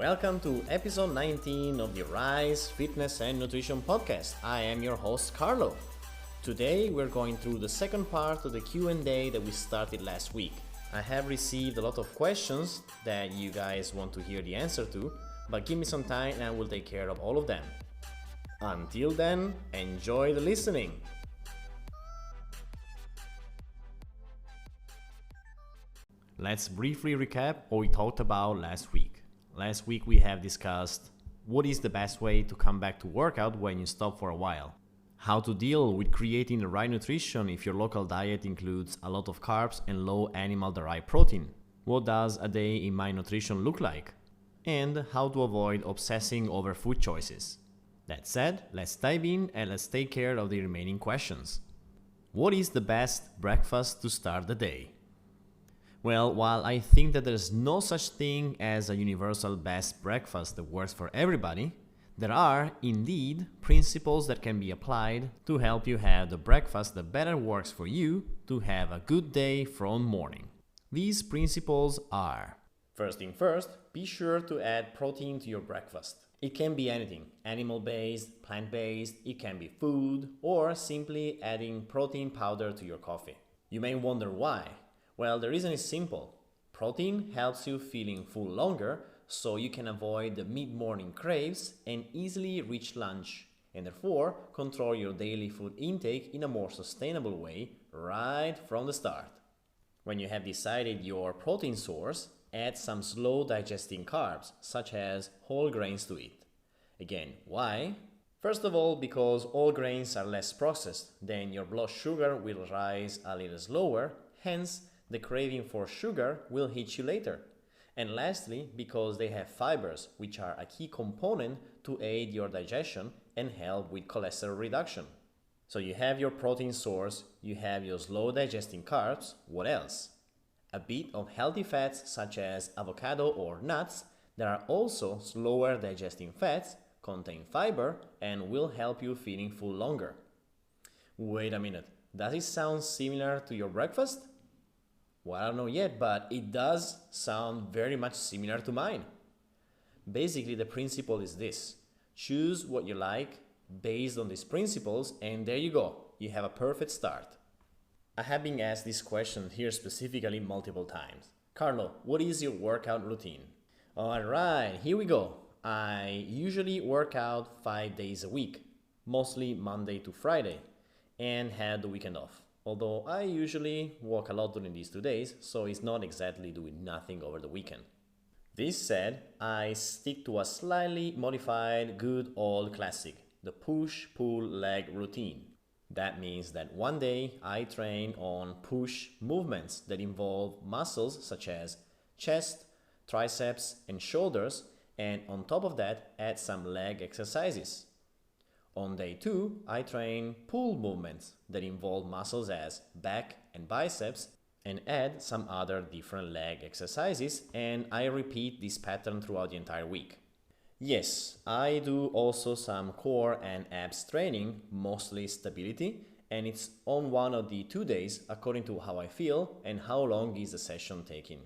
Welcome to episode 19 of the Rise Fitness and Nutrition Podcast. I am your host, Carlo. Today we're going through the second part of the Q&A that we started last week. I have received a lot of questions that you guys want to hear the answer to, but give me some time and I will take care of all of them. Until then, enjoy the listening. Let's briefly recap what we talked about last week. Last week we have discussed what is the best way to come back to workout when you stop for a while. How to deal with creating the right nutrition if your local diet includes a lot of carbs and low animal-derived protein. What does a day in my nutrition look like? And how to avoid obsessing over food choices. That said, let's dive in and let's take care of the remaining questions. What is the best breakfast to start the day? Well, while I think that there's no such thing as a universal best breakfast that works for everybody, there are, indeed, principles that can be applied to help you have the breakfast that better works for you to have a good day from morning. These principles are: first thing first, be sure to add protein to your breakfast. It can be anything, animal-based, plant-based, it can be food, or simply adding protein powder to your coffee. You may wonder why. Well, the reason is simple. Protein helps you feeling full longer, so you can avoid the mid-morning craves and easily reach lunch, and therefore control your daily food intake in a more sustainable way right from the start. When you have decided your protein source, add some slow digesting carbs, such as whole grains to it. Again, why? First of all, because all grains are less processed, then your blood sugar will rise a little slower, hence the craving for sugar will hit you later. And lastly, because they have fibers, which are a key component to aid your digestion and help with cholesterol reduction. So you have your protein source, you have your slow digesting carbs, what else? A bit of healthy fats such as avocado or nuts that are also slower digesting fats, contain fiber, and will help you feeling full longer. Wait a minute, does it sound similar to your breakfast? Well, I don't know yet, but it does sound very much similar to mine. Basically, the principle is this: choose what you like based on these principles, and there you go. You have a perfect start. I have been asked this question here specifically multiple times. Carlo, what is your workout routine? Alright, here we go. I usually work out 5 days a week, mostly Monday to Friday, and have the weekend off. Although I usually walk a lot during these 2 days, so it's not exactly doing nothing over the weekend. This said, I stick to a slightly modified good old classic, the push-pull-leg routine. That means that one day I train on push movements that involve muscles such as chest, triceps, and shoulders, and on top of that add some leg exercises. On day 2, I train pull movements that involve muscles as back and biceps and add some other different leg exercises, and I repeat this pattern throughout the entire week. Yes, I do also some core and abs training, mostly stability, and it's on one of the 2 days according to how I feel and how long is the session taking.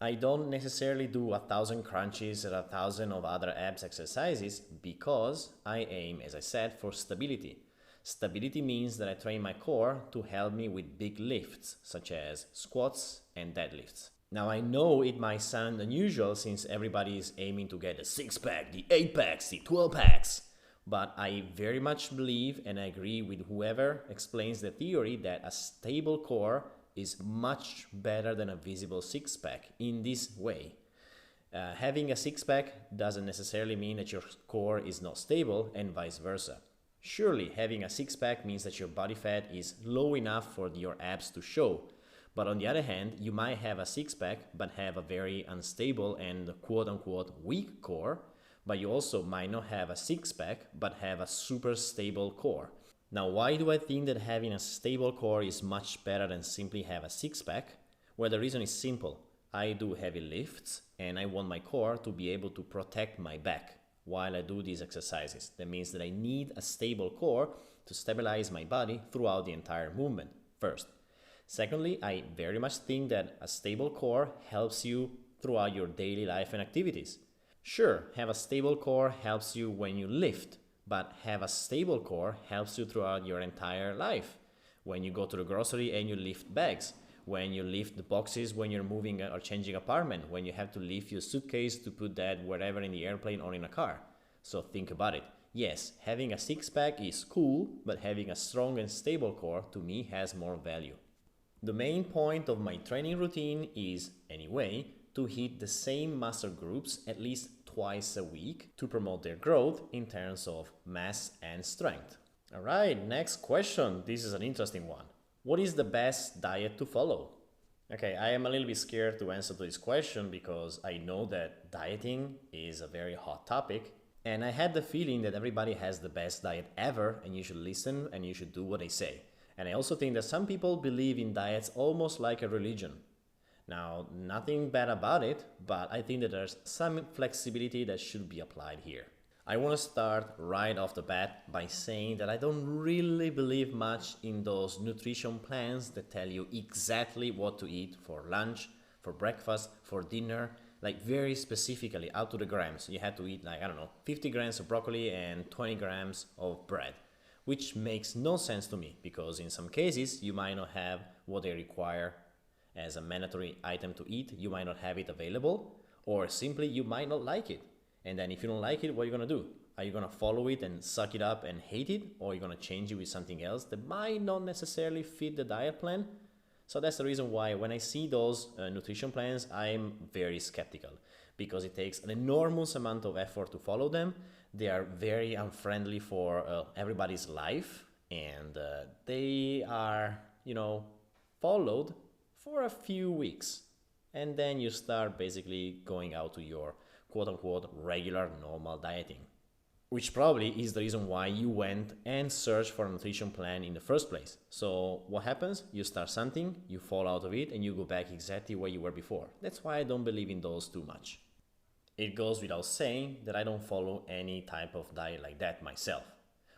I don't necessarily do 1,000 crunches or 1,000 of other abs exercises because I aim, as I said, for stability. Stability means that I train my core to help me with big lifts, such as squats and deadlifts. Now I know it might sound unusual since everybody is aiming to get the 6-pack, the 8-packs, the 12-packs. But I very much believe and I agree with whoever explains the theory that a stable core is much better than a visible six-pack in this way. Having a six-pack doesn't necessarily mean that your core is not stable and vice versa. Surely having a six-pack means that your body fat is low enough for your abs to show. But on the other hand, you might have a six-pack but have a very unstable and quote-unquote weak core, but you also might not have a six-pack but have a super stable core. Now, why do I think that having a stable core is much better than simply have a six-pack? Well, the reason is simple. I do heavy lifts and I want my core to be able to protect my back while I do these exercises. That means that I need a stable core to stabilize my body throughout the entire movement, first. Secondly, I very much think that a stable core helps you throughout your daily life and activities. Sure, have a stable core helps you when you lift, but have a stable core helps you throughout your entire life. When you go to the grocery and you lift bags, when you lift the boxes when you're moving or changing apartment, when you have to lift your suitcase to put that wherever in the airplane or in a car. So think about it. Yes, having a six pack is cool, but having a strong and stable core to me has more value. The main point of my training routine is, anyway, to hit the same muscle groups at least twice a week to promote their growth in terms of mass and strength. Alright, next question. This is an interesting one. What is the best diet to follow? Okay, I am a little bit scared to answer to this question because I know that dieting is a very hot topic, and I had the feeling that everybody has the best diet ever and you should listen and you should do what they say. And I also think that some people believe in diets almost like a religion. Now, nothing bad about it, but I think that there's some flexibility that should be applied here. I want to start right off the bat by saying that I don't really believe much in those nutrition plans that tell you exactly what to eat for lunch, for breakfast, for dinner, like very specifically out to the grams. You have to eat 50 grams of broccoli and 20 grams of bread, which makes no sense to me because in some cases you might not have what they require as a mandatory item to eat, you might not have it available, or simply you might not like it. And then if you don't like it, what are you going to do? Are you going to follow it and suck it up and hate it? Or are you going to change it with something else that might not necessarily fit the diet plan? So that's the reason why when I see those nutrition plans, I'm very skeptical because it takes an enormous amount of effort to follow them. They are very unfriendly for everybody's life, and they are, followed for a few weeks. And then you start basically going out to your quote-unquote regular normal dieting, which probably is the reason why you went and searched for a nutrition plan in the first place. So what happens? You start something, you fall out of it, and you go back exactly where you were before. That's why I don't believe in those too much. It goes without saying that I don't follow any type of diet like that myself.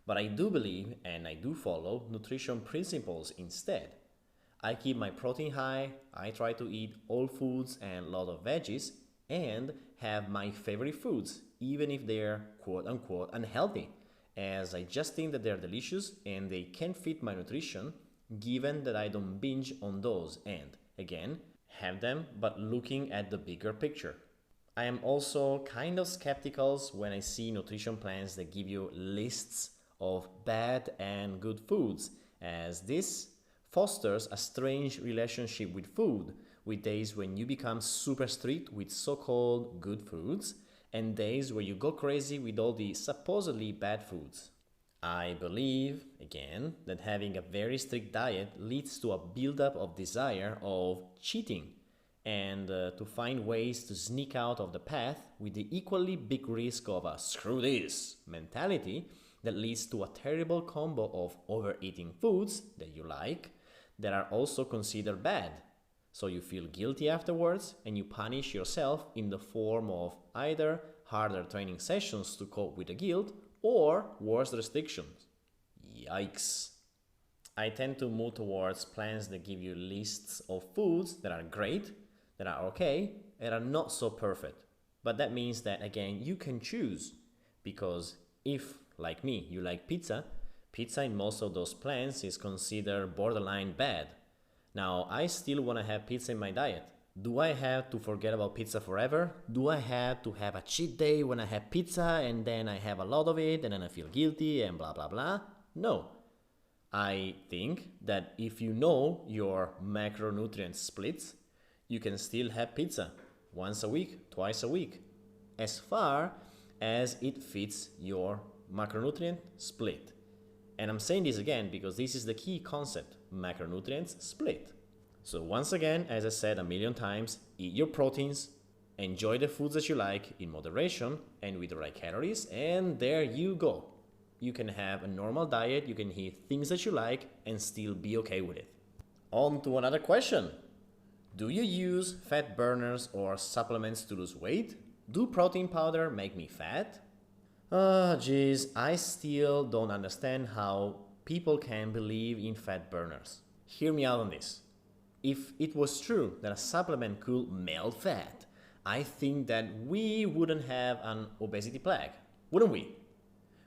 But I do believe and I do follow nutrition principles instead. I keep my protein high, I try to eat all foods and a lot of veggies, and have my favorite foods, even if they're quote-unquote unhealthy, as I just think that they're delicious and they can fit my nutrition, given that I don't binge on those and, again, have them but looking at the bigger picture. I am also kind of skeptical when I see nutrition plans that give you lists of bad and good foods, as this fosters a strange relationship with food, with days when you become super strict with so-called good foods and days where you go crazy with all the supposedly bad foods. I believe, again, that having a very strict diet leads to a buildup of desire of cheating and to find ways to sneak out of the path with the equally big risk of a screw this mentality that leads to a terrible combo of overeating foods that you like that are also considered bad. So you feel guilty afterwards and you punish yourself in the form of either harder training sessions to cope with the guilt or worse restrictions. Yikes. I tend to move towards plans that give you lists of foods that are great, that are okay, and are not so perfect. But that means that, again, you can choose. Because if, like me, you like pizza, pizza in most of those plans is considered borderline bad. Now, I still want to have pizza in my diet. Do I have to forget about pizza forever? Do I have to have a cheat day when I have pizza and then I have a lot of it and then I feel guilty and blah blah blah? No. I think that if you know your macronutrient splits, you can still have pizza once a week, twice a week, as far as it fits your macronutrient split. And I'm saying this again because this is the key concept, macronutrients split. So once again, as I said a million times, eat your proteins, enjoy the foods that you like in moderation and with the right calories, and there you go. You can have a normal diet, you can eat things that you like and still be okay with it. On to another question. Do you use fat burners or supplements to lose weight? Do protein powder make me fat? Geez, I still don't understand how people can believe in fat burners. Hear me out on this. If it was true that a supplement could melt fat, I think that we wouldn't have an obesity plague, wouldn't we?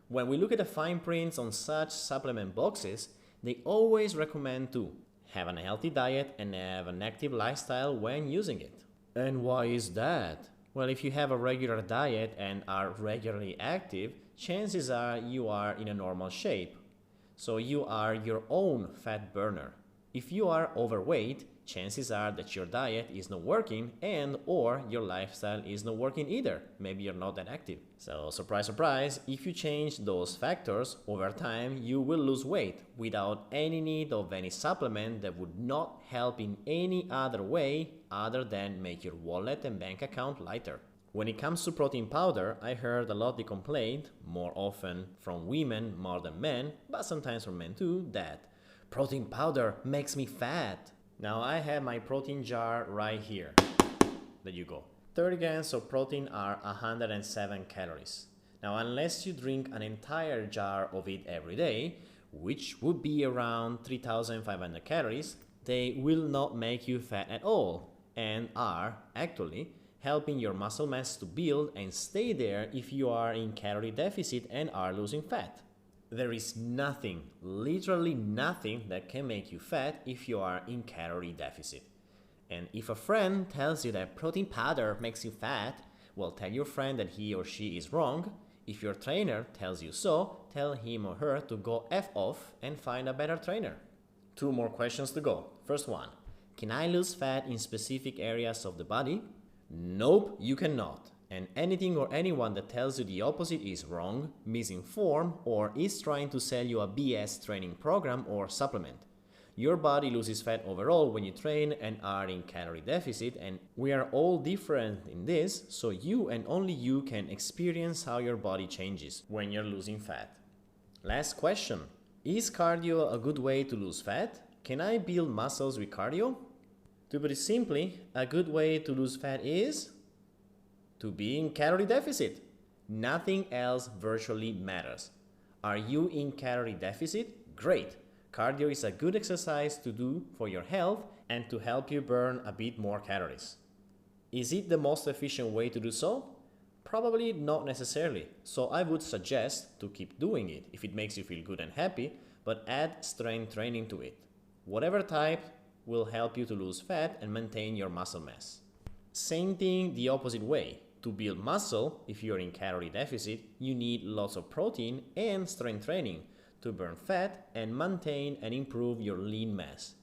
When we look at the fine prints on such supplement boxes, they always recommend to have a healthy diet and have an active lifestyle when using it. And why is that? Well, if you have a regular diet and are regularly active, chances are you are in a normal shape. So you are your own fat burner. If you are overweight, chances are that your diet is not working and or your lifestyle is not working either. Maybe you're not that active. So surprise, surprise, if you change those factors, over time you will lose weight without any need of any supplement that would not help in any other way other than make your wallet and bank account lighter. When it comes to protein powder, I heard a lot the complaint, more often from women more than men, but sometimes from men too, that protein powder makes me fat. Now I have my protein jar right here. There you go. 30 grams of protein are 107 calories. Now unless you drink an entire jar of it every day, which would be around 3,500 calories, they will not make you fat at all and are actually helping your muscle mass to build and stay there if you are in calorie deficit and are losing fat. There is nothing, literally nothing, that can make you fat if you are in calorie deficit. And if a friend tells you that protein powder makes you fat, well, tell your friend that he or she is wrong. If your trainer tells you so, tell him or her to go F off and find a better trainer. 2 more questions to go. First one, can I lose fat in specific areas of the body? Nope, you cannot. And anything or anyone that tells you the opposite is wrong, misinformed, or is trying to sell you a BS training program or supplement. Your body loses fat overall when you train and are in calorie deficit, and we are all different in this, so you and only you can experience how your body changes when you're losing fat. Last question. Is cardio a good way to lose fat? Can I build muscles with cardio? To put it simply, a good way to lose fat is to be in calorie deficit. Nothing else virtually matters. Are you in calorie deficit? Great. Cardio is a good exercise to do for your health and to help you burn a bit more calories. Is it the most efficient way to do so? Probably not necessarily. So I would suggest to keep doing it if it makes you feel good and happy, but add strength training to it. Whatever type will help you to lose fat and maintain your muscle mass. Same thing the opposite way. To build muscle, if you're in calorie deficit, you need lots of protein and strength training to burn fat and maintain and improve your lean mass.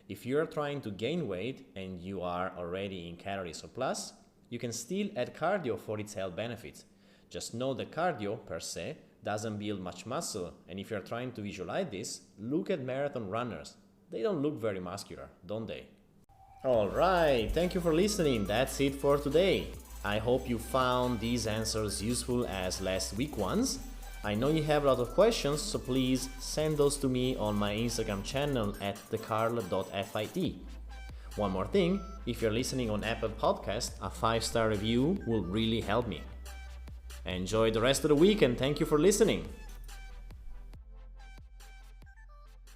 If you're trying to gain weight and you are already in calorie surplus, you can still add cardio for its health benefits. Just know that cardio, per se, doesn't build much muscle, and if you're trying to visualize this, look at marathon runners. They don't look very muscular, don't they? Alright, thank you for listening. That's it for today. I hope you found these answers useful as last week ones. I know you have a lot of questions, so please send those to me on my Instagram channel at thecarl.fit. One more thing, if you're listening on Apple Podcast, a 5-star review will really help me. Enjoy the rest of the week and thank you for listening.